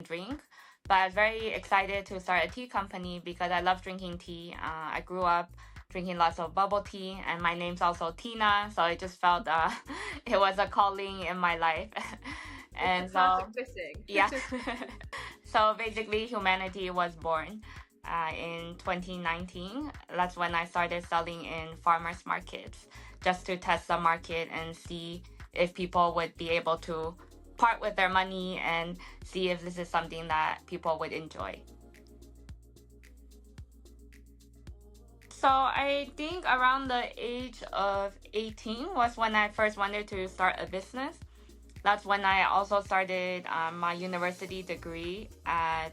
drink. But I was very excited to start a tea company because I love drinking tea. I grew up drinking lots of bubble tea, and my name's also Tina, so it just felt it was a calling in my life. And it's a so, perfect fitting. yeah. So basically, HumaniTea was born in 2019. That's when I started selling in farmers markets just to test the market and see if people would be able to part with their money and see if this is something that people would enjoy. So I think around the age of 18 was when I first wanted to start a business. That's when I also started my university degree at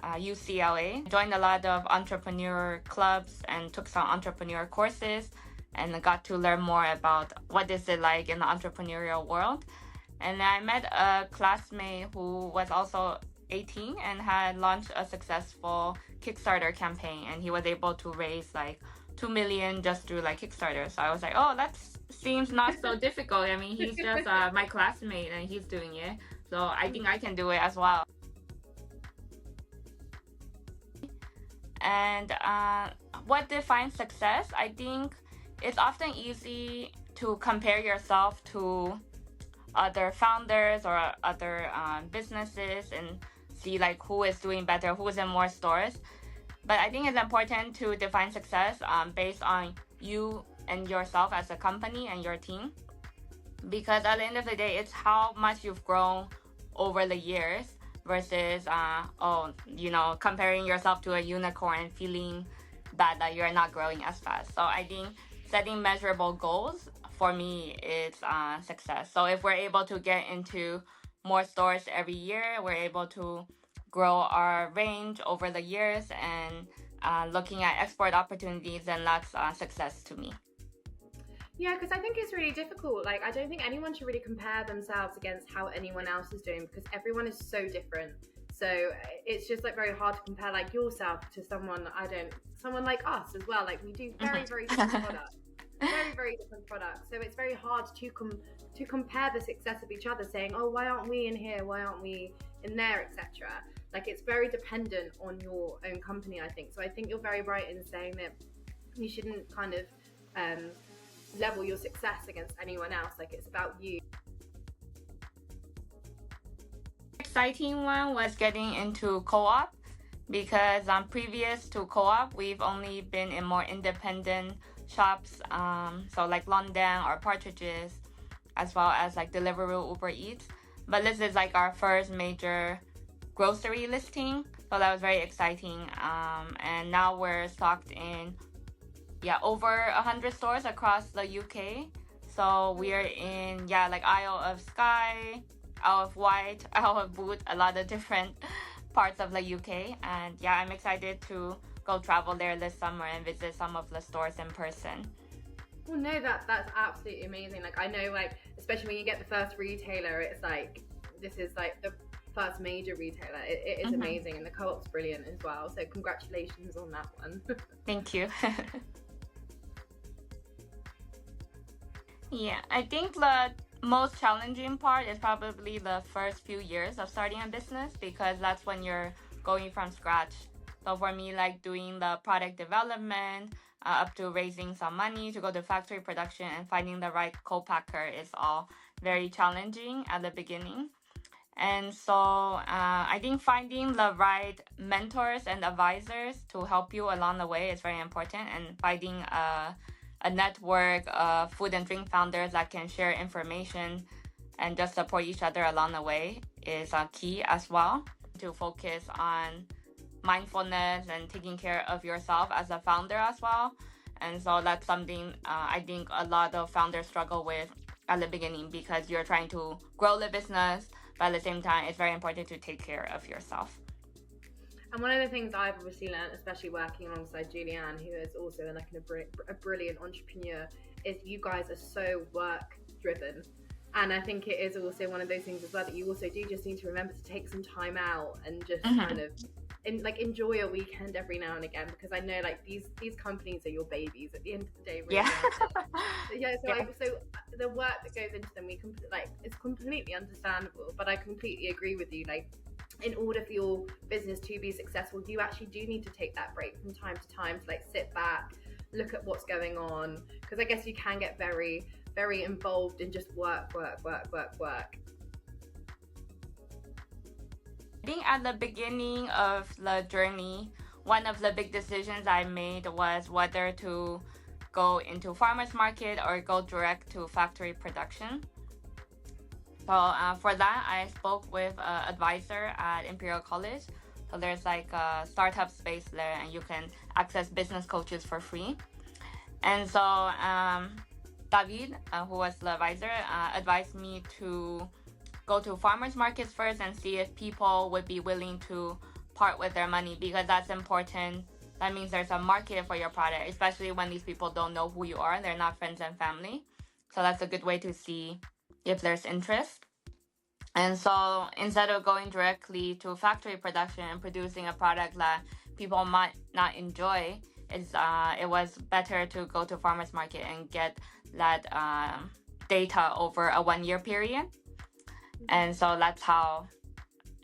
UCLA. Joined a lot of entrepreneur clubs and took some entrepreneur courses and got to learn more about what is it like in the entrepreneurial world. And I met a classmate who was also 18 and had launched a successful Kickstarter campaign, and he was able to raise like 2 million just through like Kickstarter. So I was like, oh, that seems not so difficult. I mean, he's just my classmate and he's doing it, so I think I can do it as well. And what defines success? I think it's often easy to compare yourself to other founders or other businesses and see like who is doing better, who is in more stores. But I think it's important to define success based on you and yourself as a company and your team, because at the end of the day, it's how much you've grown over the years versus comparing yourself to a unicorn and feeling bad that you're not growing as fast. So I think setting measurable goals for me is success. So if we're able to get into more stores every year, we're able to grow our range over the years and looking at export opportunities, then that's success to me. Yeah, because I think it's really difficult. Like, I don't think anyone should really compare themselves against how anyone else is doing, because everyone is so different. So it's just like very hard to compare like yourself to someone like us as well. Like, we do very, very different products. Very, very different products. So it's very hard to compare the success of each other, saying, oh, why aren't we in here? Why aren't we in there, etc. Like, it's very dependent on your own company, I think. So I think you're very right in saying that you shouldn't kind of level your success against anyone else. Like, it's about you. Exciting one was getting into co-op, because previous to co-op, we've only been in more independent shops, so like London or Partridges, as well as like Deliveroo, Uber Eats. But this is like our first major grocery listing, so that was very exciting. And now we're stocked in over 100 stores across the UK. So we are in like Isle of Skye, Isle of Wight, Isle of Bute, a lot of different parts of the UK. And I'm excited to go travel there this summer and visit some of the stores in person. Well, no, that's absolutely amazing. Like, I know, like, especially when you get the first retailer, it's like, this is like the first major retailer. It is amazing, and the co-op's brilliant as well. So congratulations on that one. Thank you. I think the most challenging part is probably the first few years of starting a business, because that's when you're going from scratch. So for me, like doing the product development up to raising some money to go to factory production and finding the right co-packer is all very challenging at the beginning. And so I think finding the right mentors and advisors to help you along the way is very important, and finding a network of food and drink founders that can share information and just support each other along the way is key as well, to focus on mindfulness and taking care of yourself as a founder as well. And so that's something I think a lot of founders struggle with at the beginning, because you're trying to grow the business, but at the same time, it's very important to take care of yourself. And one of the things I've obviously learned, especially working alongside Julianne, who is also like a brilliant entrepreneur, is you guys are so work driven. And I think it is also one of those things as well that you also do just need to remember to take some time out and just kind of enjoy a weekend every now and again, because I know like these companies are your babies at the end of the day. Really. So the work that goes into them, it's completely understandable. But I completely agree with you. Like, in order for your business to be successful, you actually do need to take that break from time to time to like sit back, look at what's going on, because I guess you can get very, very involved in just work. I think at the beginning of the journey, one of the big decisions I made was whether to go into farmers market or go direct to factory production. So for that, I spoke with an advisor at Imperial College. So there's like a startup space there, and you can access business coaches for free. And so David, who was the advisor, advised me to go to farmers markets first and see if people would be willing to part with their money, because that's important. That means there's a market for your product, especially when these people don't know who you are. They're not friends and family. So that's a good way to see if there's interest. And so instead of going directly to factory production and producing a product that people might not enjoy, it was better to go to farmers market and get that data over a 1-year period. And so that's how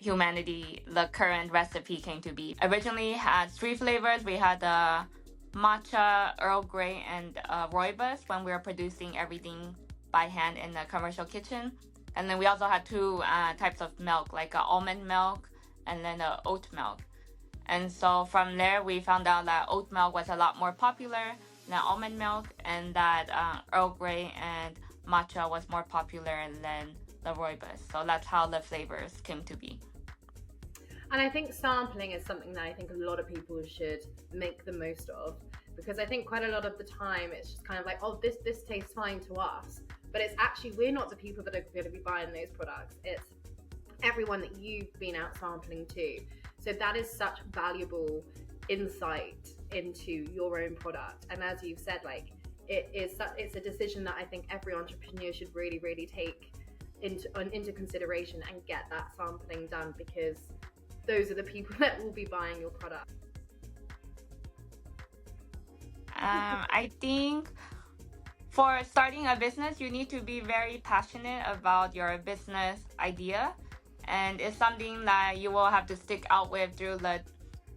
HumaniTea, the current recipe, came to be. Originally had 3 flavors. We had the matcha, Earl Grey, and rooibos when we were producing everything by hand in the commercial kitchen. And then we also had 2 types of milk, like almond milk and then oat milk. And so from there, we found out that oat milk was a lot more popular than almond milk, and that Earl Grey and matcha was more popular than the rooibos. So that's how the flavors came to be. And I think sampling is something that I think a lot of people should make the most of, because I think quite a lot of the time it's just kind of like, oh, this tastes fine to us, but it's actually, we're not the people that are going to be buying those products. It's everyone that you've been out sampling to. So that is such valuable insight into your own product. And as you've said, like, it's a decision that I think every entrepreneur should really, really take into consideration and get that sampling done, because those are the people that will be buying your product. I think for starting a business, you need to be very passionate about your business idea, and it's something that you will have to stick out with through the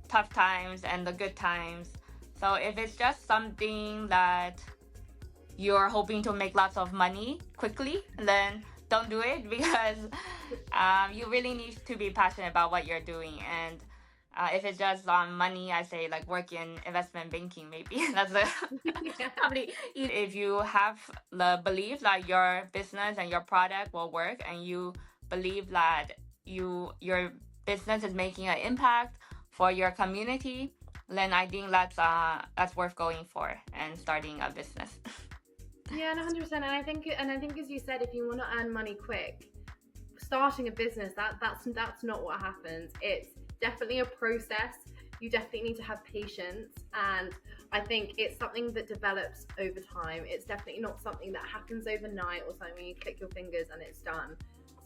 tough times and the good times. So if it's just something that you're hoping to make lots of money quickly, then don't do it, because you really need to be passionate about what you're doing. And if it's just on money, I say like work in investment banking, maybe. That's probably, if you have the belief that your business and your product will work, and you believe that your business is making an impact for your community, then I think that's worth going for and starting a business. Yeah, and 100%. And I think as you said, if you want to earn money quick, starting a business, that's not what happens. It's definitely a process. You definitely need to have patience, and I think it's something that develops over time. It's definitely not something that happens overnight or something where you click your fingers and it's done.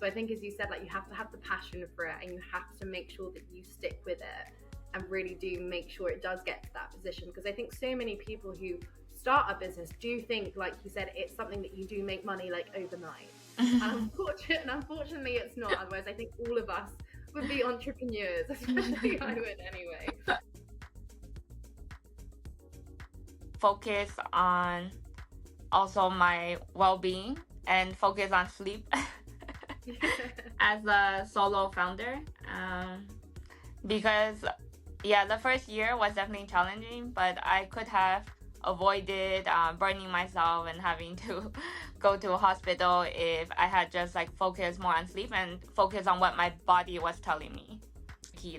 So I think, as you said, like, you have to have the passion for it, and you have to make sure that you stick with it and really do make sure it does get to that position. Because I think so many people who start a business do think, like you said, it's something that you do make money like overnight. And unfortunately it's not. Otherwise I think all of us would be entrepreneurs, especially I would anyway. Focus on also my well-being and focus on sleep as a solo founder, because the first year was definitely challenging, but I could have avoided burning myself and having to go to a hospital if I had just like focused more on sleep and focus on what my body was telling me.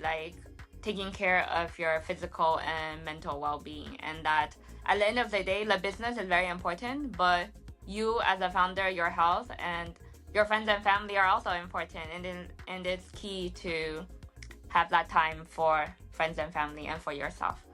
Like taking care of your physical and mental well-being, and that at the end of the day, the business is very important, but you as a founder, your health and your friends and family are also important, and it's key to have that time for friends and family and for yourself.